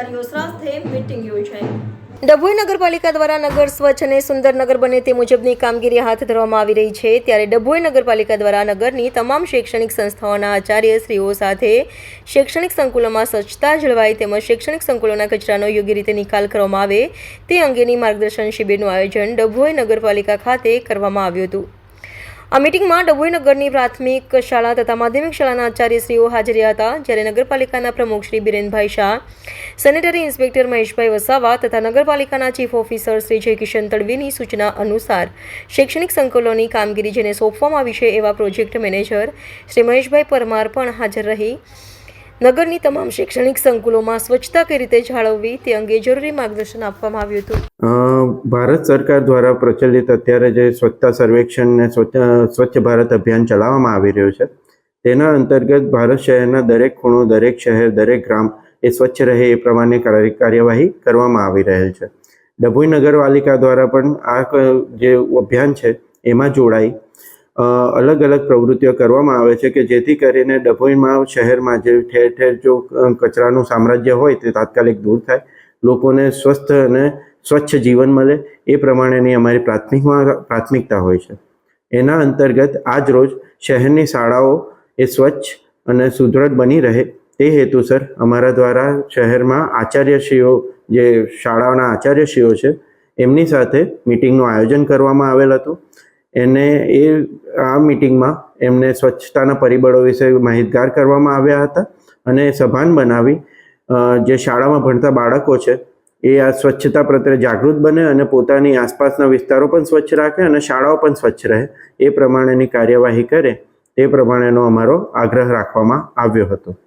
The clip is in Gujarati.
આચાર્યો સાથે મીટિંગ યોજાઈ। ડભોઈ નગરપાલિકા દ્વારા નગર સ્વચ્છ અને સુંદર નગર બને તે મુજબની કામગીરી હાથ ધરવામાં આવી રહી છે। ત્યારે ડભોઈ નગરપાલિકા દ્વારા નગરની તમામ શૈક્ષણિક સંસ્થાઓના આચાર્યશ્રીઓ સાથે શૈક્ષણિક સંકુલોમાં સ્વચ્છતા જળવાય તેમજ શૈક્ષણિક સંકુલોના કચરાનો યોગ્ય રીતે નિકાલ કરવામાં આવે તે અંગેની માર્ગદર્શન શિબિરનું આયોજન ડભોઈ નગરપાલિકા ખાતે કરવામાં આવ્યું હતું। આ મીટિંગમાં ડભોઈ નગરની પ્રાથમિક શાળા તથા માધ્યમિક શાળાના આચાર્યશ્રીઓ હાજર રહ્યા હતા। જ્યારે નગરપાલિકાના પ્રમુખ શ્રી બિરેનભાઈ શાહ, સેનેટરી ઇન્સ્પેક્ટર મહેશભાઈ વસાવા તથા નગરપાલિકાના ચીફ ઓફિસર શ્રી જયકિશન તડવીની સૂચના અનુસાર શૈક્ષણિક સંકુલોની કામગીરી જેને સોંપવામાં આવી છે એવા પ્રોજેક્ટ મેનેજર શ્રી મહેશભાઈ પરમાર પણ હાજર રહી નગરની તમામ શૈક્ષણિક સંકુલોમાં સ્વચ્છતા કઈ રીતે જાળવવી તે અંગે જરૂરી માર્ગદર્શન આપવામાં આવ્યું હતું। ભારત સરકાર દ્વારા પ્રચલિત અત્યારે જે સ્વચ્છતા સર્વેક્ષણ ને સ્વચ્છ ભારત અભિયાન ચલાવવામાં આવી રહ્યું છે તેના અંતર્ગત ભારત શહેરના દરેક ખૂણો, દરેક શહેર, દરેક ગ્રામ એ સ્વચ્છ રહે એ પ્રમાણે કાર્યવાહી કરવામાં આવી રહેલ છે। ડભોઈ નગરપાલિકા દ્વારા પણ આ જે અભિયાન છે એમાં જોડાઈ અલગ અલગ પ્રવૃત્તિઓ કરવામાં આવે છે કે જેથી કરીને ડભોઈમાં શહેરમાં જે ઠેર ઠેર જો કચરાનું સામ્રાજ્ય હોય તે તાત્કાલિક દૂર થાય, લોકોને સ્વસ્થ અને સ્વચ્છ જીવન મળે એ પ્રમાણેની અમારી પ્રાથમિકતા હોય છે। એના અંતર્ગત આજ રોજ શહેરની શાળાઓ એ સ્વચ્છ અને સુદૃઢ બની રહે તે હેતુસર અમારા દ્વારા શહેરમાં આચાર્યશ્રીઓ જે શાળાઓના આચાર્યશ્રીઓ છે એમની સાથે મિટિંગનું આયોજન કરવામાં આવેલ હતું। આ મિટિંગમાં એમને સ્વચ્છતાના પરિબળો વિશે માહિતગાર કરવામાં આવ્યા હતા અને સભાન બનાવી જે શાળામાં ભણતા બાળકો છે એ આ સ્વચ્છતા પ્રત્યે જાગૃત બને અને પોતાની આસપાસના વિસ્તારો પણ સ્વચ્છ રાખે અને શાળાઓ પણ સ્વચ્છ રહે એ પ્રમાણેની કાર્યવાહી કરે તે પ્રમાણેનો અમારો આગ્રહ રાખવામાં આવ્યો હતો।